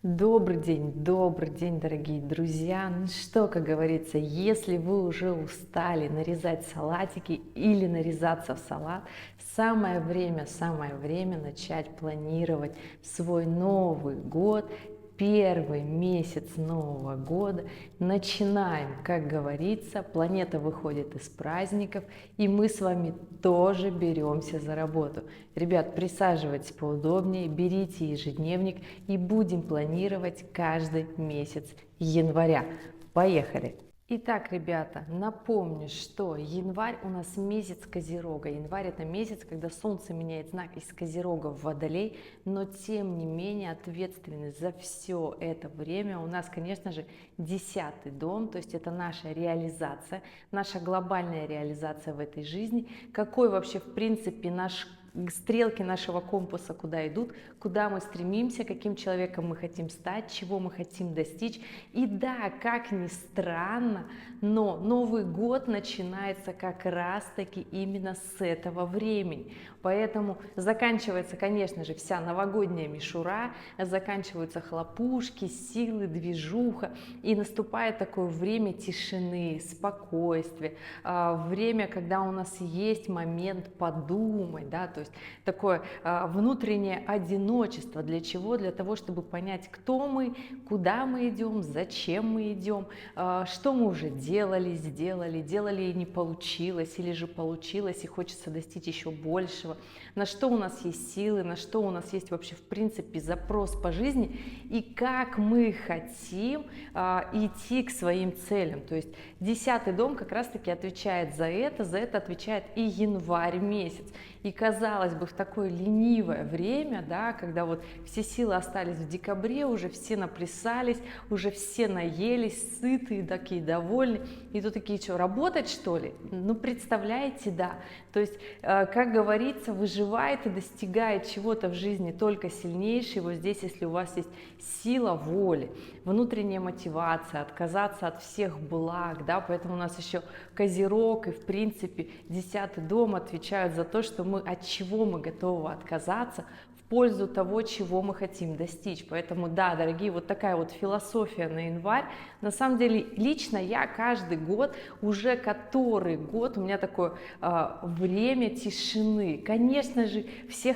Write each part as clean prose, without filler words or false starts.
Добрый день, дорогие друзья. Ну что, как говорится, если вы уже устали нарезать салатики или нарезаться в салат, самое время начать планировать свой Новый год, первый месяц Нового года. Начинаем, как говорится, планета выходит из праздников, и мы с вами тоже беремся за работу. Ребят, присаживайтесь поудобнее, берите ежедневник и будем планировать каждый месяц января. Поехали! Итак, ребята, напомню, что январь у нас месяц Козерога. Январь — это месяц, когда Солнце меняет знак из Козерога в Водолей, но тем не менее ответственность за все это время у нас, конечно же, 10-й дом, то есть это наша реализация, наша глобальная реализация в этой жизни. Какой вообще в принципе наш стрелки нашего компаса куда идут, куда мы стремимся, каким человеком мы хотим стать, чего мы хотим достичь. И да, как ни странно, но Новый год начинается как раз таки именно с этого времени. Поэтому заканчивается, конечно же, вся новогодняя мишура, заканчиваются хлопушки, силы, движуха, и наступает такое время тишины, спокойствия, время, когда у нас есть момент подумать, да, то есть такое внутреннее одиночество. Для чего? Для того, чтобы понять, кто мы, куда мы идем, зачем мы идем, что мы уже делали и не получилось, или же получилось и хочется достичь еще большего, на что у нас есть силы, на что у нас есть вообще в принципе запрос по жизни и как мы хотим идти к своим целям. То есть 10-й дом как раз таки отвечает за это отвечает и январь месяц. И казалось бы, в такое ленивое время, да, когда вот все силы остались в декабре, уже все наплясались, уже все наелись, сытые, такие довольны, и тут такие, что, работать что ли? Ну, представляете, да. То есть, как говорится, выживает и достигает чего-то в жизни только сильнейший. Вот здесь, если у вас есть сила воли, внутренняя мотивация, отказаться от всех благ, да, поэтому у нас еще Козерог и, в принципе, 10-й дом отвечают за то, что от чего мы готовы отказаться в пользу того, чего мы хотим достичь. Поэтому, да, дорогие, вот такая вот философия на январь. На самом деле, лично я каждый год, уже который год, у меня такое время тишины. Конечно же, все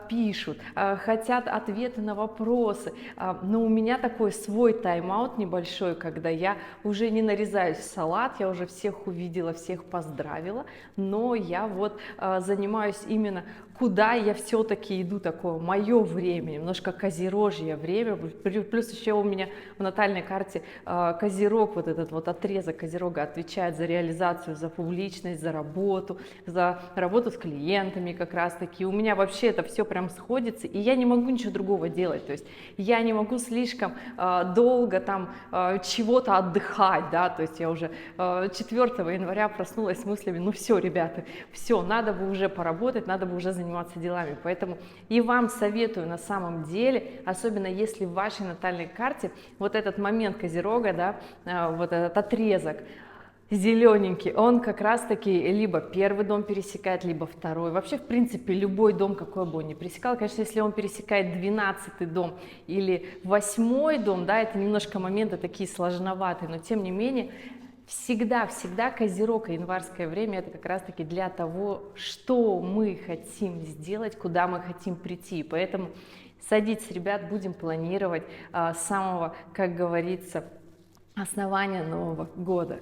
пишут, хотят ответы на вопросы, но у меня такой свой тайм-аут небольшой, когда я уже не нарезаюсь в салат, я уже всех увидела, всех поздравила, но я вот занимаюсь именно, куда я все-таки иду, такое мое время, немножко козерожье время, плюс еще у меня в натальной карте Козерог, вот этот вот отрезок Козерога отвечает за реализацию, за публичность, за работу с клиентами как раз таки. У меня вообще это все прям сходится, и я не могу ничего другого делать, то есть я не могу слишком долго там чего-то отдыхать, да, то есть я уже 4 января проснулась с мыслями, ну все, ребята, все, надо бы уже поработать, надо бы уже заниматься делами. Поэтому и вам советую на самом деле, особенно если в вашей натальной карте вот этот момент Козерога, да, вот этот отрезок зелененький, он как раз таки либо первый дом пересекает, либо второй. Вообще, в принципе, любой дом, какой бы он ни пересекал, конечно, если он пересекает 12-й дом или 8-й дом, да, это немножко моменты такие сложноватые, но тем не менее, всегда Козерог и январское время — это как раз таки для того, что мы хотим сделать, куда мы хотим прийти. Поэтому садитесь, ребят, будем планировать с самого, как говорится, основания Нового года.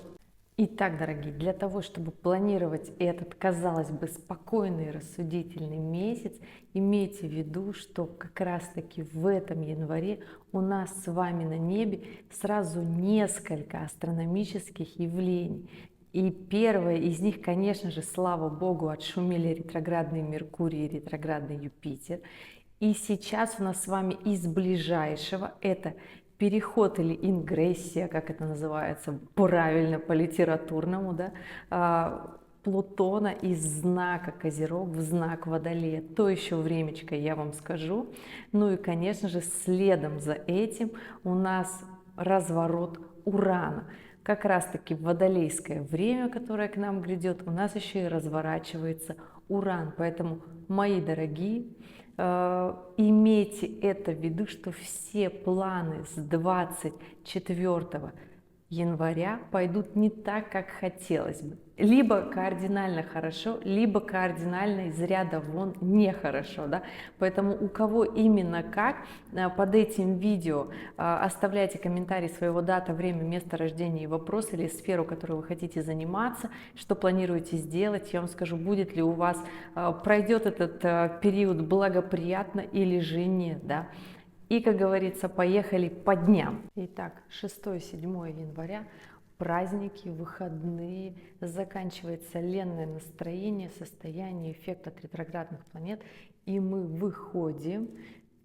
Итак, дорогие, для того, чтобы планировать этот, казалось бы, спокойный, рассудительный месяц, имейте в виду, что как раз-таки в этом январе у нас с вами на небе сразу несколько астрономических явлений. И первое из них, конечно же, слава Богу, отшумели ретроградный Меркурий и ретроградный Юпитер. И сейчас у нас с вами из ближайшего это переход или ингрессия, как это называется правильно по-литературному, да, Плутона из знака Козерог в знак Водолея. То еще времечко, я вам скажу. Ну и, конечно же, следом за этим у нас разворот Урана. Как раз таки в водолейское время, которое к нам грядет, у нас еще и разворачивается Уран. Поэтому, мои дорогие, Имейте это в виду, что все планы с 24 января пойдут не так, как хотелось бы. Либо кардинально хорошо, либо кардинально из ряда вон нехорошо, да? Поэтому у кого именно как, под этим видео оставляйте комментарий своего дата, время, место рождения и вопрос или сферу, которой вы хотите заниматься, что планируете сделать. Я вам скажу, будет ли у вас, пройдет этот период благоприятно или же нет, да? И, как говорится, поехали по дням. Итак, 6-7 января, праздники, выходные, заканчивается ленное настроение, состояние, эффект от ретроградных планет, и мы выходим.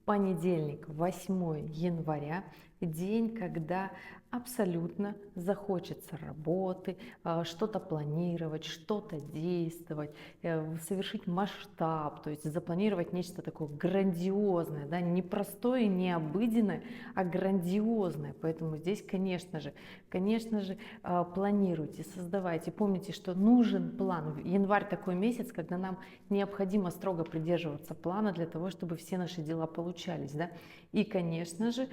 Понедельник, 8 января, день, когда абсолютно захочется работы, что-то планировать, что-то действовать, совершить масштаб, то есть запланировать нечто такое грандиозное, да, не простое, не обыденное, а грандиозное. Поэтому здесь, конечно же, планируйте, создавайте. Помните, что нужен план. Январь такой месяц, когда нам необходимо строго придерживаться плана для того, чтобы все наши дела получались, да. И, конечно же,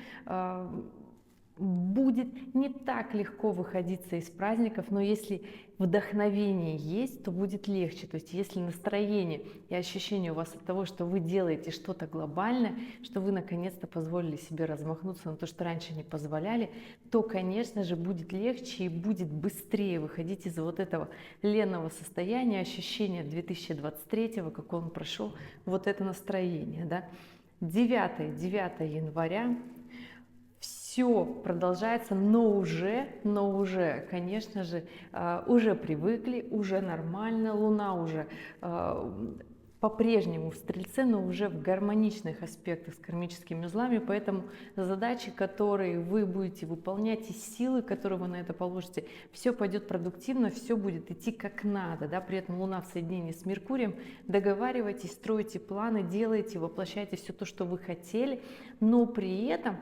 будет не так легко выходиться из праздников, но если вдохновение есть, то будет легче. То есть если настроение и ощущение у вас от того, что вы делаете что-то глобальное, что вы наконец-то позволили себе размахнуться на то, что раньше не позволяли, то, конечно же, будет легче и будет быстрее выходить из вот этого ленного состояния, ощущения 2023, как он прошел, вот это настроение, да. 9 января. Все продолжается, но уже, конечно же, уже привыкли, уже нормально, Луна уже по-прежнему в Стрельце, но уже в гармоничных аспектах с кармическими узлами, поэтому задачи, которые вы будете выполнять, и силы, которые вы на это положите, все пойдет продуктивно, все будет идти как надо, да, при этом Луна в соединении с Меркурием, договаривайтесь, стройте планы, делайте, воплощайте все то, что вы хотели, но при этом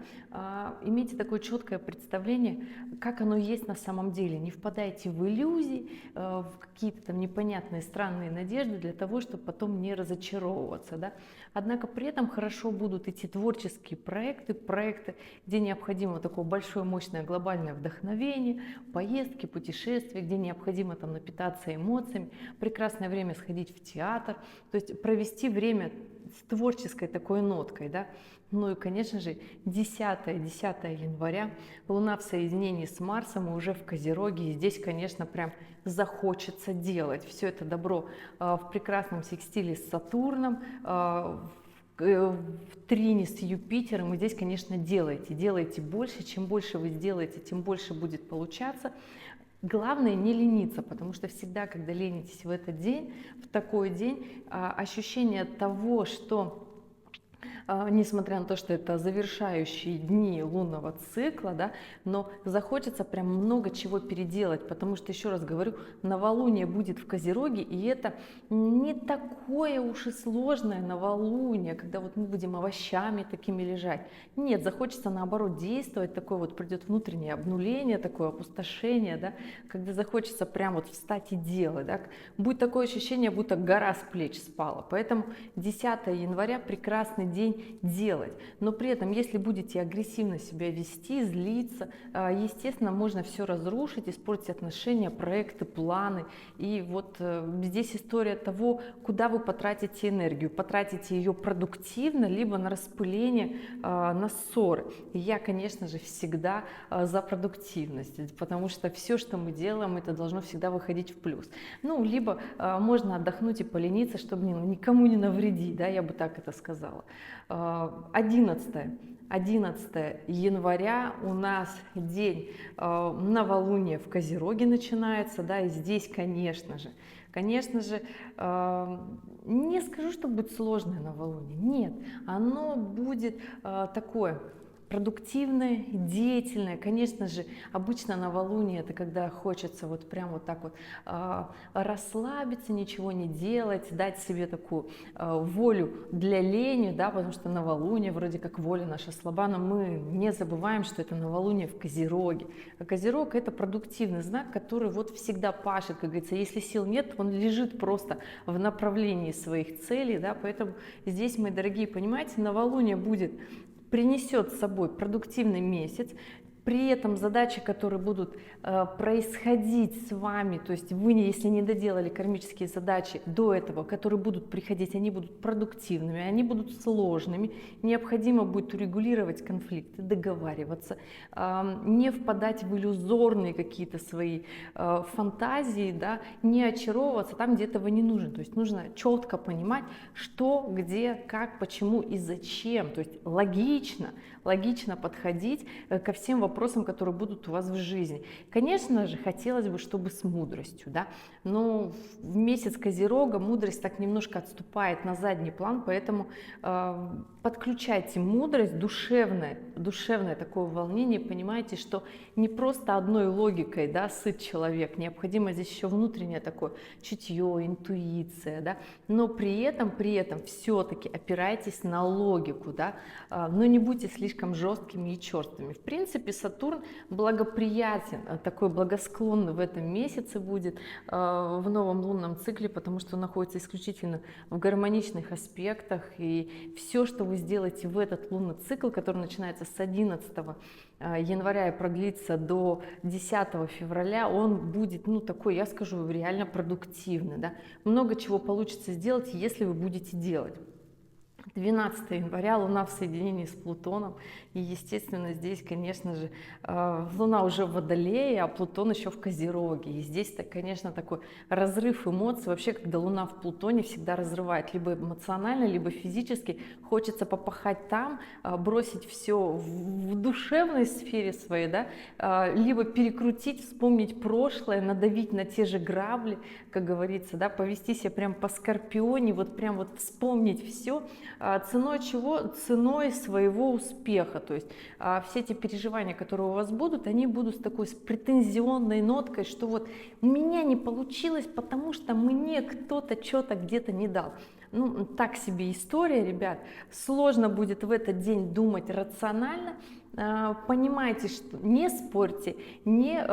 имейте такое четкое представление, как оно есть на самом деле, не впадайте в иллюзии, в какие-то там непонятные странные надежды для того, чтобы потом не разочаровываться, да? Однако при этом хорошо будут идти творческие проекты, где необходимо такое большое, мощное, глобальное вдохновение, поездки, путешествия, где необходимо там напитаться эмоциями, прекрасное время сходить в театр, то есть провести время с творческой такой ноткой, да. Ну и, конечно же, 10 января, Луна в соединении с Марсом и уже в Козероге, и здесь, конечно, прям захочется делать все это добро в прекрасном секстиле с Сатурном, в трине с Юпитером, и здесь, конечно, делайте больше, чем больше вы сделаете, тем больше будет получаться. Главное не лениться, потому что всегда, когда ленитесь в этот день, в такой день, ощущение того, что несмотря на то, что это завершающие дни лунного цикла, да, но захочется прям много чего переделать, потому что, еще раз говорю, новолуние будет в Козероге, и это не такое уж и сложное новолуние, когда вот мы будем овощами такими лежать. Нет, захочется наоборот действовать, такое вот придет внутреннее обнуление, такое опустошение, да, когда захочется прям вот встать и делать, да, будет такое ощущение, будто гора с плеч спала. Поэтому 10 января прекрасный день делать, но при этом, если будете агрессивно себя вести, злиться, естественно, можно все разрушить, испортить отношения, проекты, планы. И вот здесь история того, куда вы потратите энергию, потратите ее продуктивно, либо на распыление, на ссоры. И я, конечно же, всегда за продуктивность, потому что все, что мы делаем, это должно всегда выходить в плюс. Ну, либо можно отдохнуть и полениться, чтобы никому не навредить, да, я бы так это сказала. 11 января у нас день новолуния в Козероге начинается, да, и здесь, конечно же, не скажу, что будет сложное новолуние, нет, оно будет такое продуктивное, деятельное. Конечно же, обычно новолуние это когда хочется вот прям вот так вот расслабиться, ничего не делать, дать себе такую волю для лени, да, потому что новолуние вроде как воля наша слаба, но мы не забываем, что это новолуние в Козероге. А Козерог это продуктивный знак, который вот всегда пашет, как говорится, если сил нет, он лежит просто в направлении своих целей, да, поэтому здесь, мои дорогие, понимаете, новолуние принесет с собой продуктивный месяц. При этом задачи, которые будут происходить с вами, то есть вы, если не доделали кармические задачи до этого, которые будут приходить, они будут продуктивными, они будут сложными, необходимо будет урегулировать конфликты, договариваться, не впадать в иллюзорные какие-то свои фантазии, да, не очаровываться там, где этого не нужно. То есть нужно четко понимать, что, где, как, почему и зачем. То есть логично подходить ко всем вопросам, которые будут у вас в жизни. Конечно же, хотелось бы, чтобы с мудростью, да, но в месяц Козерога мудрость так немножко отступает на задний план, поэтому подключайте мудрость, душевное такое волнение, понимаете, что не просто одной логикой, да, сыт человек, необходимо здесь еще внутреннее такое чутье, интуиция, да, но при этом все-таки опирайтесь на логику, да, но не будьте слишком жесткими и черствыми. В принципе, Сатурн благоприятен, такой благосклонный в этом месяце будет в новом лунном цикле, потому что он находится исключительно в гармоничных аспектах, и все, что вы сделаете в этот лунный цикл, который начинается с 11 января и продлится до 10 февраля, он будет, ну, такой, я скажу, реально продуктивный, да? Много чего получится сделать, если вы будете делать. 12 января Луна в соединении с Плутоном, и естественно здесь, конечно же, Луна уже в Водолее, а Плутон еще в Козероге, и здесь, конечно, такой разрыв эмоций. Вообще, когда Луна в Плутоне, всегда разрывает либо эмоционально, либо физически, хочется попахать там, бросить все в душевной сфере своей, да, либо перекрутить, вспомнить прошлое, надавить на те же грабли, как говорится, да, повести себя прям по Скорпионе, вот прям вот вспомнить все. Ценой чего? Ценой своего успеха. То есть все эти переживания, которые у вас будут, они будут с претензионной ноткой, что вот у меня не получилось, потому что мне кто-то что-то где-то не дал. Ну, так себе история, ребят. Сложно будет в этот день думать рационально. Понимайте, что не спорьте, не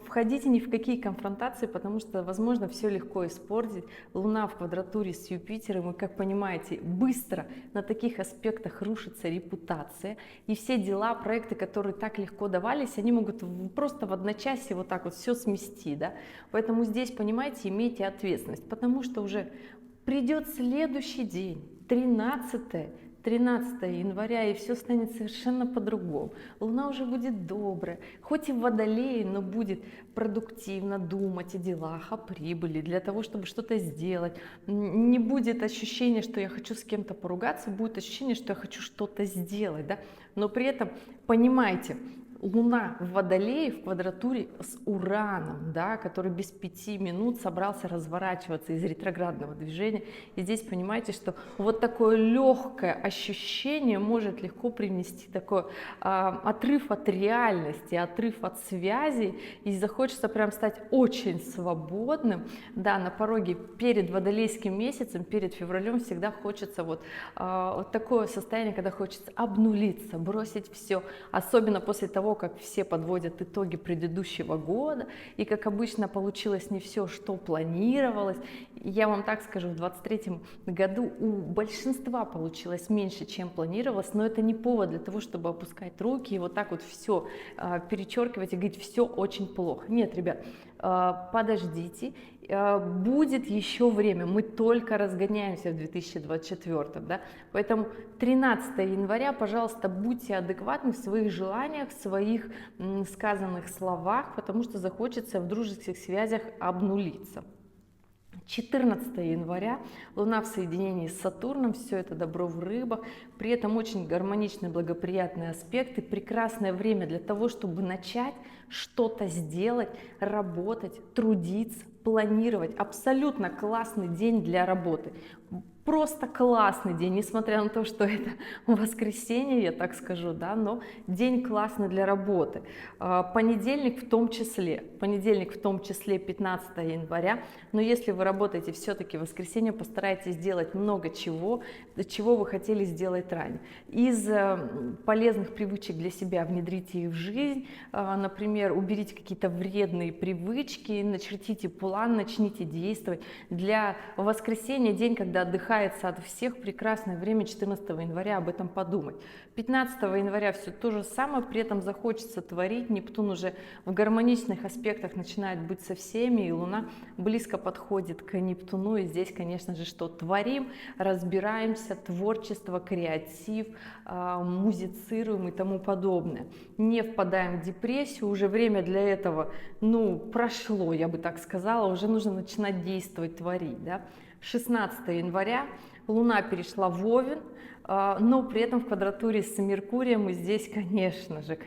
входите ни в какие конфронтации, потому что, возможно, все легко испортить. Луна в квадратуре с Юпитером, и, как понимаете, быстро на таких аспектах рушится репутация, и все дела, проекты, которые так легко давались, они могут просто в одночасье вот так вот все смести, да? Поэтому здесь, понимаете, имейте ответственность, потому что уже придет следующий день, 13 января, и все станет совершенно по-другому. Луна уже будет добрая, хоть и в Водолее, но будет продуктивно думать о делах, о прибыли, для того, чтобы что-то сделать. Не будет ощущения, что я хочу с кем-то поругаться, будет ощущение, что я хочу что-то сделать, да? Но при этом понимайте, Луна в Водолее в квадратуре с Ураном, да, который без 5 минут собрался разворачиваться из ретроградного движения. И здесь понимаете, что вот такое легкое ощущение может легко привнести такой отрыв от реальности, отрыв от связи, и захочется прям стать очень свободным. Да, на пороге перед водолейским месяцем, перед февралем всегда хочется вот такое состояние, когда хочется обнулиться, бросить все, особенно после того, как все подводят итоги предыдущего года, и как обычно получилось не все, что планировалось. Я вам так скажу, в 2023 году у большинства получилось меньше, чем планировалось, но это не повод для того, чтобы опускать руки и вот так вот все перечеркивать и говорить, все очень плохо. Нет, ребят, подождите, будет еще время, мы только разгоняемся в 2024, да? Поэтому 13 января, пожалуйста, будьте адекватны в своих желаниях, в своих сказанных словах, потому что захочется в дружеских связях обнулиться. 14 января Луна в соединении с Сатурном, все это добро в рыбах, при этом очень гармоничные, благоприятные аспекты, прекрасное время для того, чтобы начать что-то сделать, работать, трудиться, планировать. Абсолютно классный день для работы. Просто классный день, несмотря на то, что это воскресенье, я так скажу, да, но день классный для работы. Понедельник в том числе 15 января, но если вы работаете все-таки в воскресенье, постарайтесь сделать много чего, чего вы хотели сделать ранее. Из полезных привычек для себя внедрите их в жизнь, например, уберите какие-то вредные привычки, начертите план, начните действовать. Для воскресенья день, когда отдыхается от всех, прекрасное время 14 января об этом подумать. 15 января все то же самое, при этом захочется творить. Нептун уже в гармоничных аспектах начинает быть со всеми, и Луна близко подходит к Нептуну. И здесь, конечно же, что творим, разбираемся, творчество, креатив, музицируем и тому подобное. Не впадаем в депрессию, уже время для этого, прошло, я бы так сказала, уже нужно начинать действовать, творить, да? 16 января Луна перешла в Овен, но при этом в квадратуре с Меркурием, и здесь, конечно же,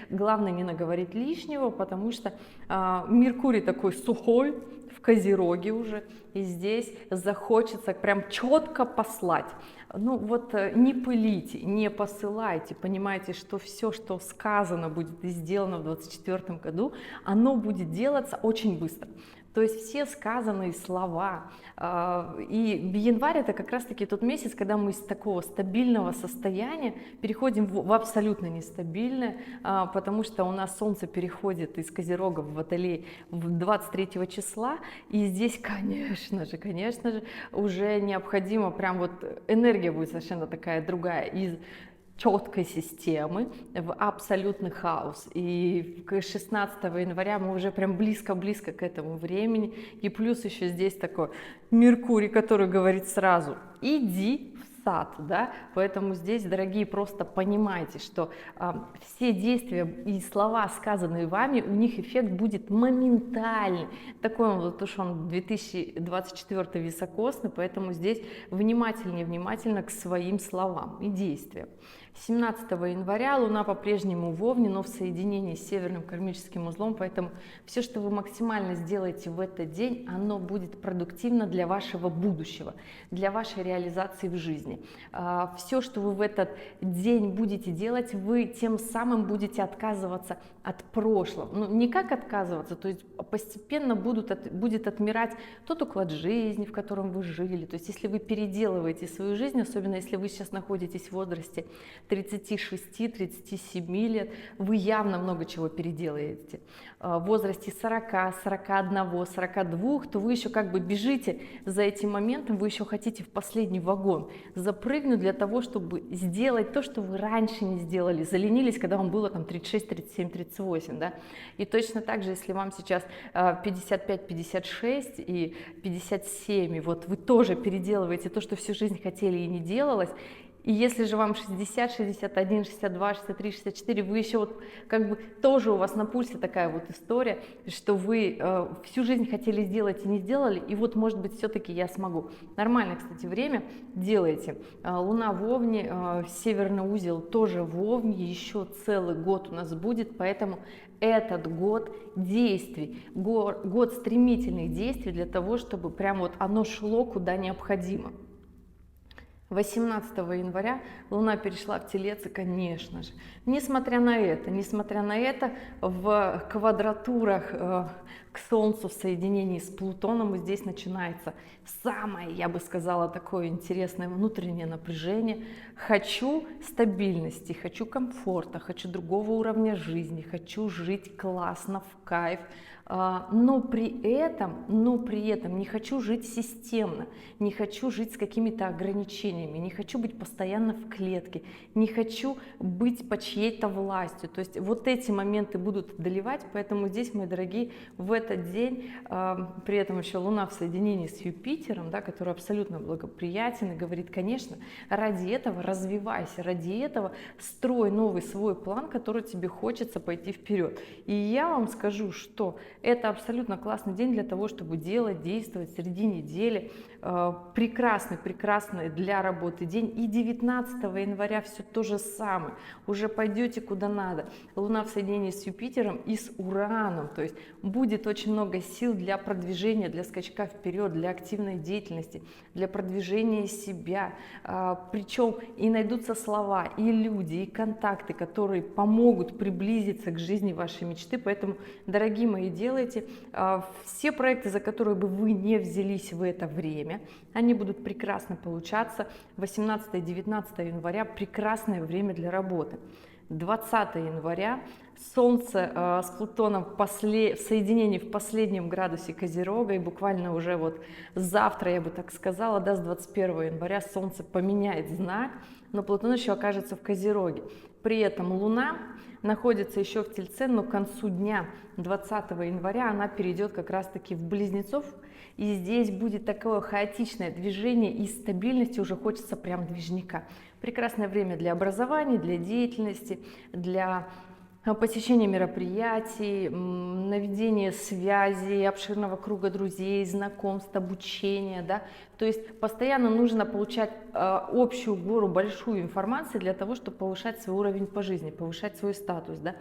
главное не наговорить лишнего, потому что Меркурий такой сухой, в Козероге уже, и здесь захочется прям четко послать. Не пылите, не посылайте, понимаете, что все, что сказано будет и сделано в 2024 году, оно будет делаться очень быстро. То есть все сказанные слова, и январь это как раз таки тот месяц, когда мы из такого стабильного состояния переходим в абсолютно нестабильное, потому что у нас Солнце переходит из Козерога в Водолей 23 числа, и здесь, конечно же, уже необходимо, прям вот энергия будет совершенно такая другая, из четкой системы в абсолютный хаос. И 16 января мы уже прям близко к этому времени. И плюс еще здесь такой Меркурий, который говорит сразу: иди в сад, да? Поэтому здесь, дорогие, просто понимайте, что все действия и слова, сказанные вами, у них эффект будет моментальный. Такой он, вот уж он 2024 високосный, поэтому здесь внимательно к своим словам и действиям. 17 января Луна по-прежнему в Овне, но в соединении с северным кармическим узлом, поэтому все, что вы максимально сделаете в этот день, оно будет продуктивно для вашего будущего, для вашей реализации в жизни. Все, что вы в этот день будете делать, вы тем самым будете отказываться от прошлого. Не как отказываться, то есть постепенно будет отмирать тот уклад жизни, в котором вы жили. То есть если вы переделываете свою жизнь, особенно если вы сейчас находитесь в возрасте 36-37 лет, вы явно много чего переделаете. В возрасте 40, 41, 42, то вы еще как бы бежите за этим моментом, вы еще хотите в последний вагон запрыгнуть для того, чтобы сделать то, что вы раньше не сделали, заленились, когда вам было там 36, 37, 38, да? И точно так же, если вам сейчас 55, 56 и 57, и вот вы тоже переделываете то, что всю жизнь хотели и не делалось. И если же вам 60, 61, 62, 63, 64, вы еще вот как бы тоже у вас на пульсе такая вот история, что вы всю жизнь хотели сделать и не сделали, и вот, может быть, все-таки я смогу. Нормальное, кстати, время, делайте. Луна в Овне, северный узел тоже в Овне, еще целый год у нас будет, поэтому этот год действий, год стремительных действий для того, чтобы прям вот оно шло куда необходимо. 18 января Луна перешла в Телец, и, конечно же, несмотря на это, в квадратурах к Солнцу в соединении с Плутоном, и здесь начинается самое, я бы сказала, такое интересное внутреннее напряжение. Хочу стабильности, хочу комфорта, хочу другого уровня жизни, хочу жить классно, в кайф, но при этом не хочу жить системно, не хочу жить с какими-то ограничениями, не хочу быть постоянно в клетке, не хочу быть под чьей-то властью. То есть вот эти моменты будут одолевать, поэтому здесь, мои дорогие, в этот день, при этом еще Луна в соединении с Юпитером, да, который абсолютно благоприятен и говорит, конечно, ради этого развивайся, ради этого строй новый свой план, который тебе хочется пойти вперед. И я вам скажу, что это абсолютно классный день для того, чтобы делать, действовать среди недели. Прекрасный, прекрасный для работы день. И 19 января все то же самое. Уже пойдете куда надо. Луна в соединении с Юпитером и с Ураном. То есть будет очень много сил для продвижения, для скачка вперед, для активной деятельности, для продвижения себя. Причем и найдутся слова, и люди, и контакты, которые помогут приблизиться к жизни вашей мечты. Поэтому, дорогие мои, делайте все проекты, за которые бы вы не взялись в это время, они будут прекрасно получаться. 18-19 января прекрасное время для работы. 20 января Солнце с Плутоном в соединении в последнем градусе Козерога, и буквально уже вот завтра, я бы так сказала, да, с 21 января Солнце поменяет знак, но Плутон еще окажется в Козероге. При этом Луна находится еще в Тельце, но к концу дня 20 января она перейдет как раз-таки в Близнецов, и здесь будет такое хаотичное движение, и стабильности уже хочется прям движника. Прекрасное время для образования, для деятельности, для посещения мероприятий, наведения связей, обширного круга друзей, знакомств, обучения, да. То есть постоянно нужно получать общую гору, большую информации для того, чтобы повышать свой уровень по жизни, повышать свой статус, да.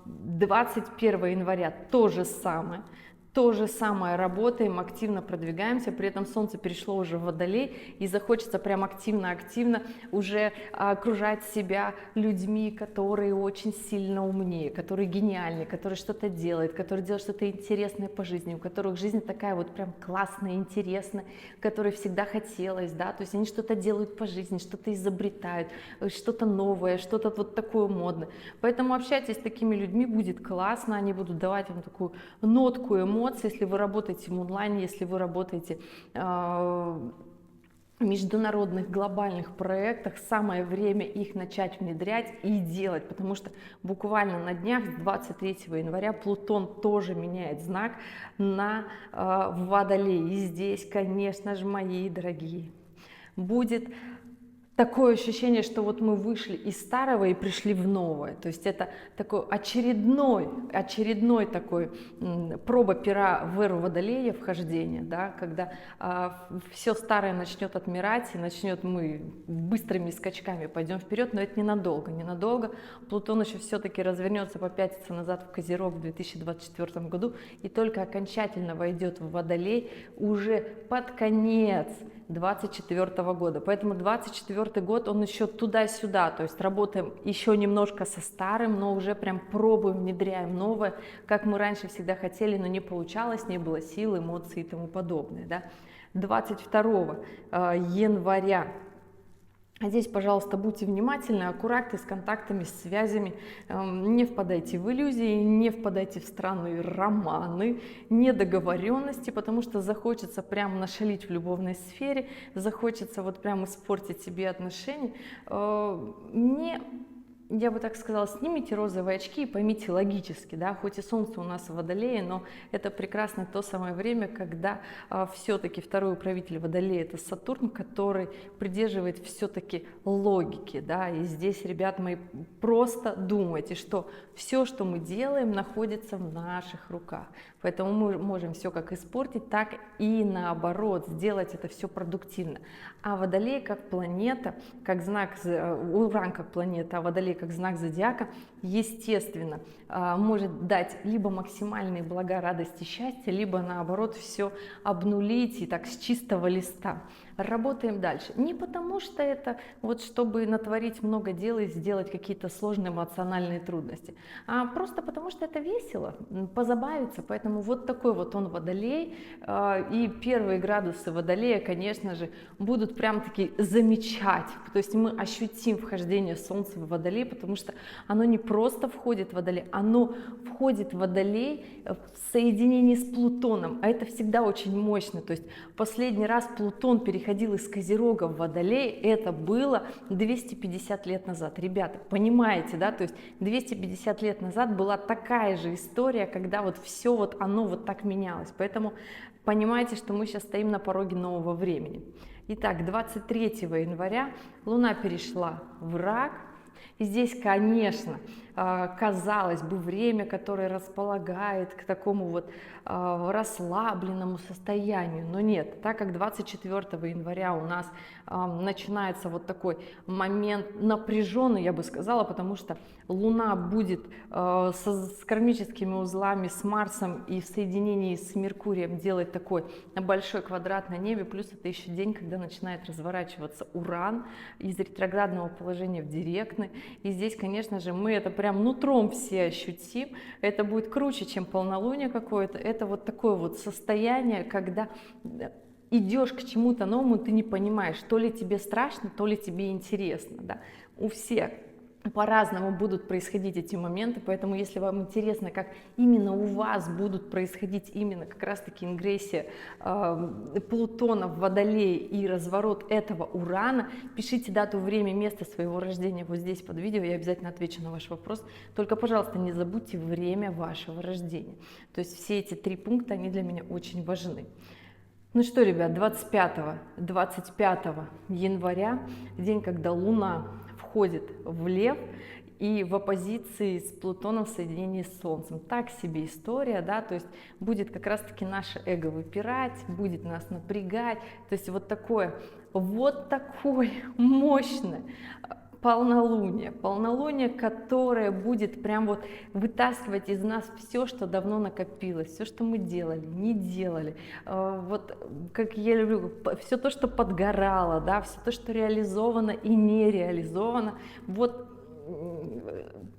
21 января то же самое. То же самое, работаем, активно продвигаемся, при этом Солнце перешло уже в Водолей, и захочется прям активно уже окружать себя людьми, которые очень сильно умнее, которые гениальны, которые что-то делают, которые делают что-то интересное по жизни, у которых жизнь такая вот прям классная, интересная, которой всегда хотелось, да, то есть они что-то делают по жизни, что-то изобретают, что-то новое, что-то вот такое модное. Поэтому общайтесь с такими людьми, будет классно, они будут давать вам такую нотку эмоций. Если вы работаете в онлайне, если вы работаете в международных глобальных проектах, самое время их начать внедрять и делать, потому что буквально на днях, с 23 января, Плутон тоже меняет знак на Водолей. И здесь, конечно же, мои дорогие, будет такое ощущение, что вот мы вышли из старого и пришли в новое. То есть это такой очередной такой проба пера в эру Водолея, вхождение, да, когда все старое начнет отмирать, и мы быстрыми скачками пойдем вперед, но это ненадолго. Плутон еще все-таки развернется, попятится назад в Козерог в 2024 году, и только окончательно войдет в Водолей уже под конец 2024 года. Поэтому 2024 год, он еще туда-сюда, то есть работаем еще немножко со старым, но уже прям пробуем, внедряем новое, как мы раньше всегда хотели, но не получалось, не было сил, эмоций и тому подобное. Да? 22 января. Здесь, пожалуйста, будьте внимательны, аккуратны с контактами, с связями, не впадайте в иллюзии, не впадайте в странные романы, недоговоренности, потому что захочется прям нашалить в любовной сфере, захочется вот прям испортить себе отношения. Я бы так сказала, снимите розовые очки и поймите логически, да, хоть и Солнце у нас в Водолее, но это прекрасно то самое время, когда все-таки второй управитель Водолея — это Сатурн, который придерживает все-таки логики, да, и здесь, ребят мои, просто думайте, что все, что мы делаем, находится в наших руках, поэтому мы можем все как испортить, так и наоборот, сделать это все продуктивно. А Водолей как планета, как знак, Уран как планета, а Водолей как знак зодиака, естественно, может дать либо максимальные блага, радости, счастья, либо наоборот все обнулить и так с чистого листа. Работаем дальше. Не потому что это вот чтобы натворить много дел и сделать какие-то сложные эмоциональные трудности, а просто потому что это весело, позабавиться. Поэтому вот такой вот он Водолей, и первые градусы Водолея, конечно же, будут прям таки замечать. То есть мы ощутим вхождение Солнца в Водолей, потому что оно не просто входит в Водолей, оно входит в Водолей в соединении с Плутоном, а это всегда очень мощно. То есть последний раз Плутон переходил из Козерога в Водолей, это было 250 лет назад. Ребята, понимаете, да, то есть 250 лет назад была такая же история, когда вот все вот оно вот так менялось. Поэтому понимаете, что мы сейчас стоим на пороге нового времени. Итак, 23 января Луна перешла в Рак. И здесь, конечно, казалось бы, время, которое располагает к такому вот расслабленному состоянию, но нет, так как 24 января у нас начинается вот такой момент напряженный, я бы сказала, потому что Луна будет с кармическими узлами с Марсом и в соединении с Меркурием делать такой большой квадрат на небе, плюс это еще день, когда начинает разворачиваться Уран из ретроградного положения в директный, и здесь, конечно же, мы это прям нутром все ощутим, это будет круче, чем полнолуние какое-то, это вот такое вот состояние, когда идешь к чему-то новому, ты не понимаешь, то ли тебе страшно, то ли тебе интересно, да, у всех по-разному будут происходить эти моменты, поэтому если вам интересно, как именно у вас будут происходить именно как раз-таки ингрессия Плутона в Водолее и разворот этого Урана, пишите дату, время, место своего рождения вот здесь под видео, я обязательно отвечу на ваш вопрос, только, пожалуйста, не забудьте время вашего рождения, то есть все эти 3 пункта, они для меня очень важны. Ну что, ребят, 25 января, день, когда Луна входит в Лев и в оппозиции с Плутоном в соединении с Солнцем. Так себе история, да, то есть будет как раз-таки наше эго выпирать, будет нас напрягать, то есть вот такое мощное полнолуние, которое будет прям вот вытаскивать из нас все, что давно накопилось, все, что мы делали, не делали, вот как я люблю, все то, что подгорало, да, все то, что реализовано и не реализовано, вот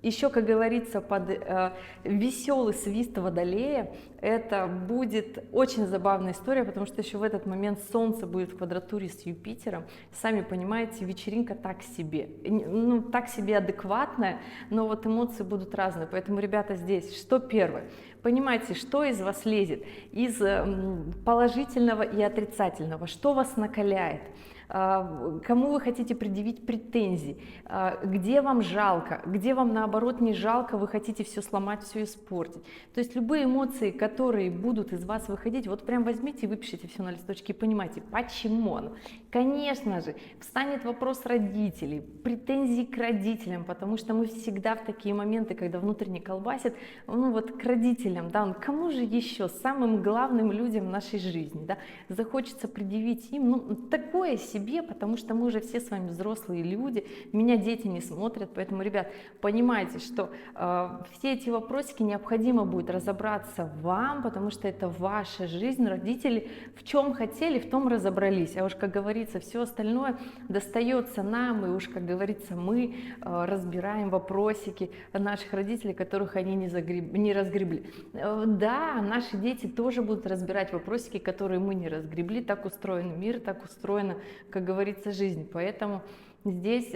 еще, как говорится, под веселый свист Водолея, это будет очень забавная история, потому что еще в этот момент Солнце будет в квадратуре с Юпитером. Сами понимаете, вечеринка так себе, ну, так себе адекватная, но вот эмоции будут разные. Поэтому, ребята, здесь что первое? Понимаете, что из вас лезет, из положительного и отрицательного, что вас накаляет, кому вы хотите предъявить претензии, где вам жалко, где вам наоборот не жалко, вы хотите все сломать, все испортить. То есть любые эмоции, которые будут из вас выходить, вот прям возьмите и выпишите все на листочке и понимаете, почему. Конечно же, встанет вопрос родителей, претензий к родителям, потому что мы всегда в такие моменты, когда внутренне колбасит, ну вот к родителям, да, кому же еще, самым главным людям в нашей жизни, да, захочется предъявить им, ну, такое себе, потому что мы уже все с вами взрослые люди, меня дети не смотрят, поэтому, ребят, понимайте, что все эти вопросики необходимо будет разобраться вам, потому что это ваша жизнь, родители в чем хотели, в том разобрались, а уж, как говорится, все остальное достается нам, и уж, как говорится, мы разбираем вопросики наших родителей, которых они не разгребли. Да, наши дети тоже будут разбирать вопросики, которые мы не разгребли, так устроен мир, так устроена, как говорится, жизнь, поэтому здесь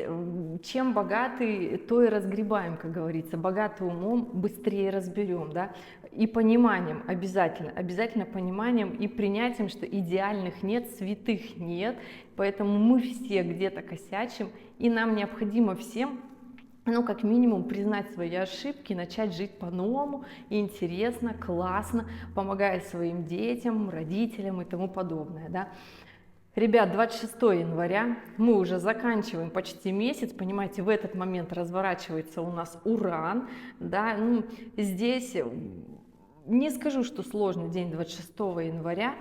чем богаты, то и разгребаем, как говорится, богатый умом быстрее разберем, да, и пониманием обязательно пониманием и принятием, что идеальных нет, святых нет, поэтому мы все где-то косячим, и нам необходимо всем, ну, как минимум, признать свои ошибки, начать жить по-новому, интересно, классно, помогая своим детям, родителям и тому подобное, да. Ребят, 26 января мы уже заканчиваем почти месяц, понимаете, в этот момент разворачивается у нас Уран, да, ну, здесь не скажу, что сложный день 26 января,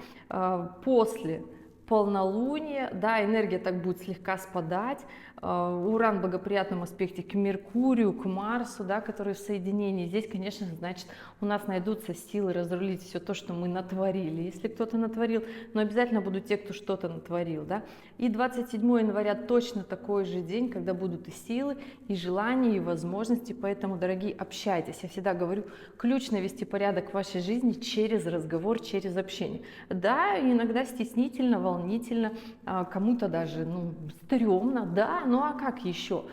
после полнолуния, да, энергия так будет слегка спадать, Уран в благоприятном аспекте к Меркурию, к Марсу, да, которые в соединении. Здесь, конечно, значит, у нас найдутся силы разрулить все то, что мы натворили, если кто-то натворил, но обязательно будут те, кто что-то натворил, да. И 27 января точно такой же день, когда будут и силы, и желания, и возможности, поэтому, дорогие, общайтесь. Я всегда говорю, ключ навести порядок в вашей жизни через разговор, через общение. Да, иногда стеснительно, волнительно, кому-то даже, ну, стрёмно, да, ну а как еще?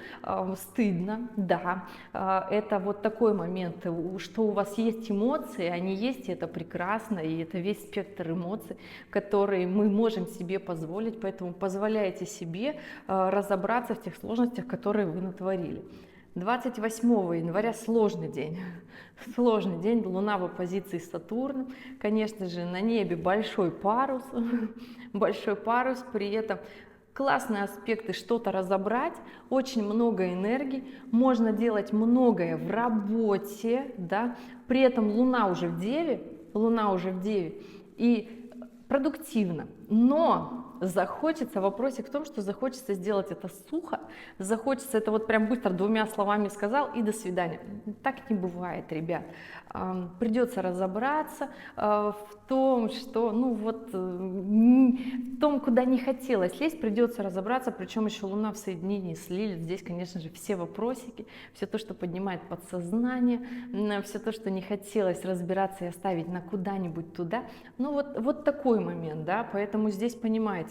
Стыдно, да, это вот такой момент, что у вас есть эмоции, они есть, и это прекрасно, и это весь спектр эмоций, которые мы можем себе позволить, поэтому позволяйте себе разобраться в тех сложностях, которые вы натворили. 28 января сложный день, Луна в оппозиции с Сатурном, конечно же, на небе большой парус, при этом классные аспекты, что-то разобрать, очень много энергии, можно делать многое в работе, да, при этом Луна уже в Деве, и продуктивно, но захочется, вопросик в том, что захочется сделать это сухо, захочется это вот прям быстро двумя словами сказал и до свидания. Так не бывает, ребят. Придется разобраться в том, что, ну вот, в том, куда не хотелось лезть, придется разобраться, причем еще Луна в соединении с Лилит, здесь, конечно же, все вопросики, все то, что поднимает подсознание, все то, что не хотелось разбираться и оставить на куда-нибудь туда, ну вот такой момент, да, поэтому здесь, понимаете,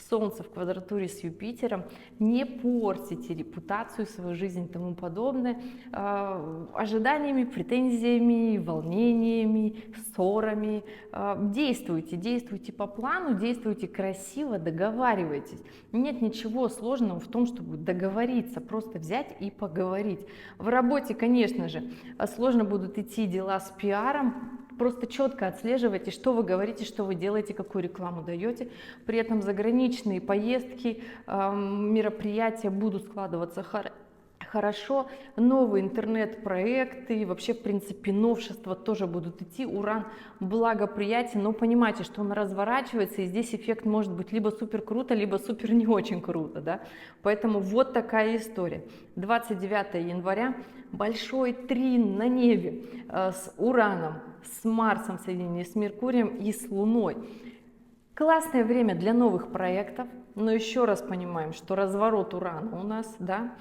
Солнце в квадратуре с Юпитером, не портите репутацию, свою жизнь и тому подобное ожиданиями, претензиями, волнениями, ссорами. Действуйте по плану, действуйте красиво, договаривайтесь. Нет ничего сложного в том, чтобы договориться, просто взять и поговорить. В работе, конечно же, сложно будут идти дела с пиаром. Просто четко отслеживайте, что вы говорите, что вы делаете, какую рекламу даете. При этом заграничные поездки, мероприятия будут складываться хорошо. Новые интернет-проекты и вообще, в принципе, новшества тоже будут идти. Уран благоприятен, но понимайте, что он разворачивается, и здесь эффект может быть либо супер круто, либо супер не очень круто, да? Поэтому вот такая история. 29 января, большой трин на небе с Ураном, с Марсом в соединении с Меркурием и с Луной. Классное время для новых проектов, но еще раз понимаем, что разворот Урана у нас, да,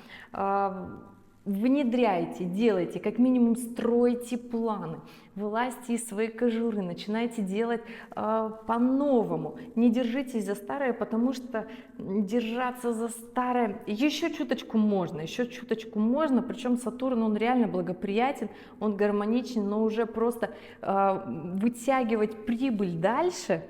внедряйте, делайте, как минимум стройте планы, вылазьте из своей кожуры, начинайте делать по-новому, не держитесь за старое, потому что держаться за старое еще чуточку можно, причем Сатурн, он реально благоприятен, он гармоничен, но уже просто вытягивать прибыль дальше,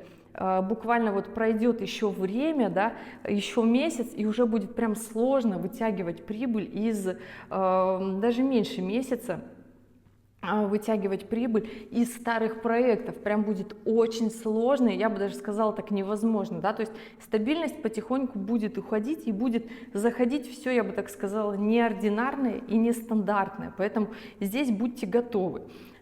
буквально вот пройдет еще время, да, еще месяц, и уже будет прям сложно вытягивать прибыль из даже меньше месяца, вытягивать прибыль из старых проектов. Прям будет очень сложно, я бы даже сказала, так невозможно, да, то есть стабильность потихоньку будет уходить и будет заходить все, я бы так сказала, неординарное и нестандартное, поэтому здесь будьте готовы.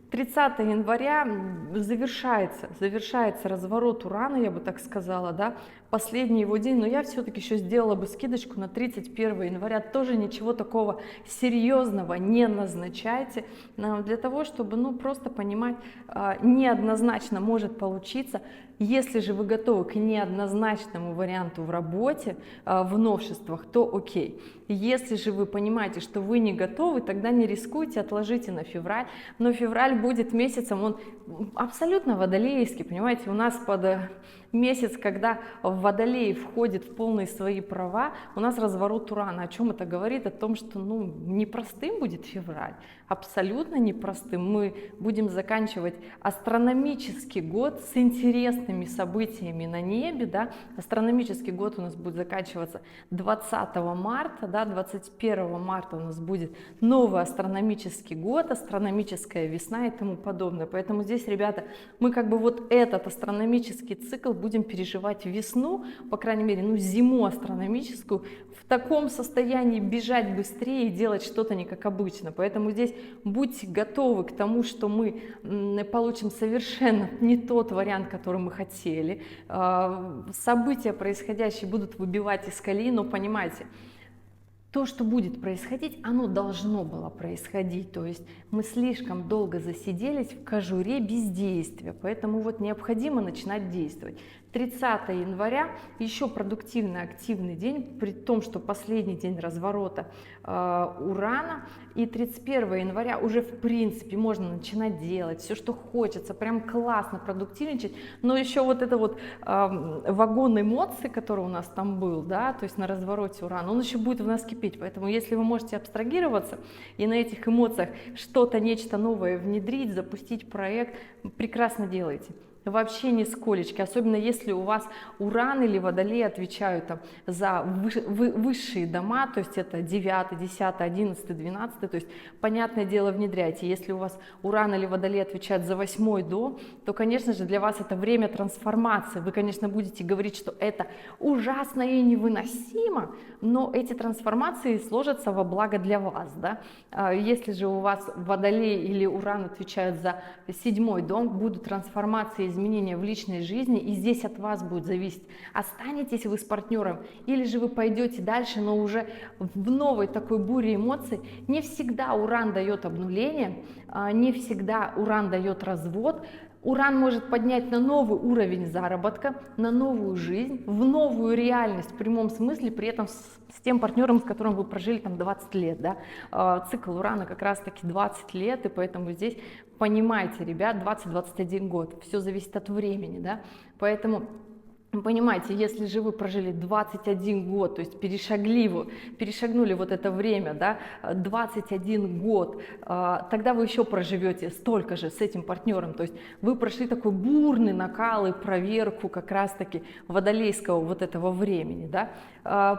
30 января завершается разворот Урана, я бы так сказала, да, последний его день, но я все-таки еще сделала бы скидочку на 31 января, тоже ничего такого серьезного не назначайте, для того, чтобы, ну, просто понимать, неоднозначно может получиться. Если же вы готовы к неоднозначному варианту в работе, в новшествах, то окей. Если же вы понимаете, что вы не готовы, тогда не рискуйте, отложите на февраль. Но февраль будет месяцем, он абсолютно водолейский, понимаете, у нас под месяц, когда Водолей входит в полные свои права, у нас разворот Урана. О чем это говорит? О том, что, ну, непростым будет февраль, абсолютно непростым. Мы будем заканчивать астрономический год с интересными событиями на небе, да. Астрономический год у нас будет заканчиваться 20 марта, да, 21 марта у нас будет новый астрономический год, астрономическая весна и тому подобное. Поэтому здесь, ребята, мы как бы вот этот астрономический цикл будем переживать весну, по крайней мере, ну, зиму астрономическую, в таком состоянии бежать быстрее и делать что-то не как обычно. Поэтому здесь будьте готовы к тому, что мы получим совершенно не тот вариант, который мы хотели. События происходящие будут выбивать из колеи, но понимайте, то, что будет происходить, оно должно было происходить, то есть мы слишком долго засиделись в кожуре бездействия, поэтому вот необходимо начинать действовать. 30 января еще продуктивный, активный день, при том, что последний день разворота Урана, и 31 января уже в принципе можно начинать делать все, что хочется, прям классно продуктивничать, но еще вот это вот вагон эмоций, который у нас там был, да, то есть на развороте Урана, он еще будет в нас кипеть, поэтому если вы можете абстрагироваться и на этих эмоциях что-то, нечто новое внедрить, запустить проект, прекрасно делайте. Вообще нисколечки, особенно если у вас Уран или Водолей отвечают там за высшие дома, то есть это 9, 10, 11, 12, то есть, понятное дело, внедряйте. Если у вас Уран или Водолей отвечают за 8 дом, то, конечно же, для вас это время трансформации. Вы, конечно, будете говорить, что это ужасно и невыносимо, но эти трансформации сложатся во благо для вас, да? Если же у вас Водолей или Уран отвечают за 7 дом, будут трансформации, изменения в личной жизни, и здесь от вас будет зависеть, останетесь вы с партнером или же вы пойдете дальше, но уже в новой такой буре эмоций. Не всегда Уран дает обнуление, не всегда Уран дает развод. Уран может поднять на новый уровень заработка, на новую жизнь, в новую реальность в прямом смысле, при этом с тем партнером, с которым вы прожили там 20 лет. Да? Цикл Урана как раз таки 20 лет, и поэтому здесь понимаете, ребят, 20-21 год, все зависит от времени, да? Поэтому понимаете, если же вы прожили 21 год, то есть перешагнули вот это время, да, 21 год, тогда вы еще проживете столько же с этим партнером, то есть вы прошли такой бурный накал и проверку как раз-таки водолейского вот этого времени, да.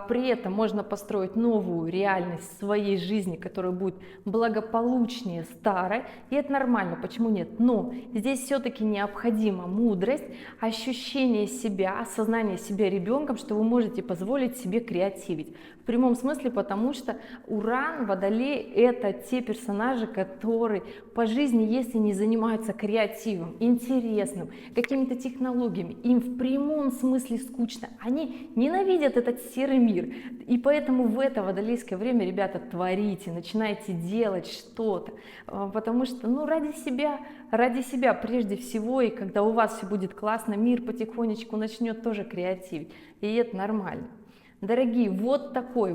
При этом можно построить новую реальность своей жизни, которая будет благополучнее старой, и это нормально, почему нет? Но здесь все-таки необходима мудрость, ощущение себя, осознание себя ребенком, что вы можете позволить себе креативить. В прямом смысле, потому что Уран, Водолей — это те персонажи, которые по жизни, если не занимаются креативом, интересным, какими-то технологиями, им в прямом смысле скучно. Они ненавидят этот серый мир. И поэтому в это водолейское время, ребята, творите, начинайте делать что-то. Потому что, ну, ради себя прежде всего, и когда у вас все будет классно, мир потихонечку начнет тоже креативить. И это нормально. Дорогие, вот такой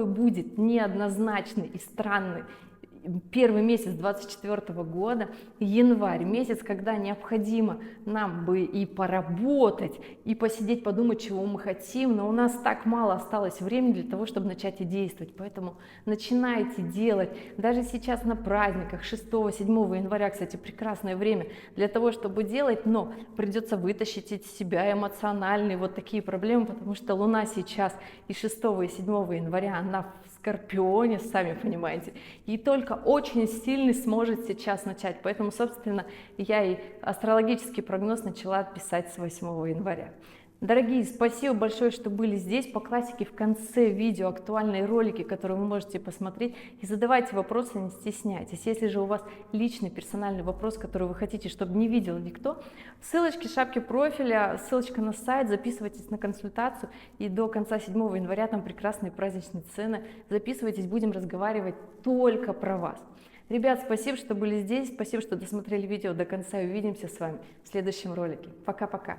будет неоднозначный и странный первый месяц 2024 года, январь, месяц, когда необходимо нам бы и поработать, и посидеть, подумать, чего мы хотим, но у нас так мало осталось времени для того, чтобы начать и действовать, поэтому начинайте делать, даже сейчас на праздниках 6-7 января, кстати, прекрасное время для того, чтобы делать, но придется вытащить из себя эмоциональные вот такие проблемы, потому что Луна сейчас и 6 и 7 января, она в Скорпионе, сами понимаете, и только очень сильный сможет сейчас начать. Поэтому, собственно, я и астрологический прогноз начала писать с 8 января. Дорогие, спасибо большое, что были здесь. По классике в конце видео актуальные ролики, которые вы можете посмотреть, и задавайте вопросы, не стесняйтесь. Если же у вас личный персональный вопрос, который вы хотите, чтобы не видел никто, ссылочки в шапке профиля, ссылочка на сайт, записывайтесь на консультацию, и до конца 7 января там прекрасные праздничные цены. Записывайтесь, будем разговаривать только про вас. Ребят, спасибо, что были здесь, спасибо, что досмотрели видео до конца, увидимся с вами в следующем ролике. Пока-пока!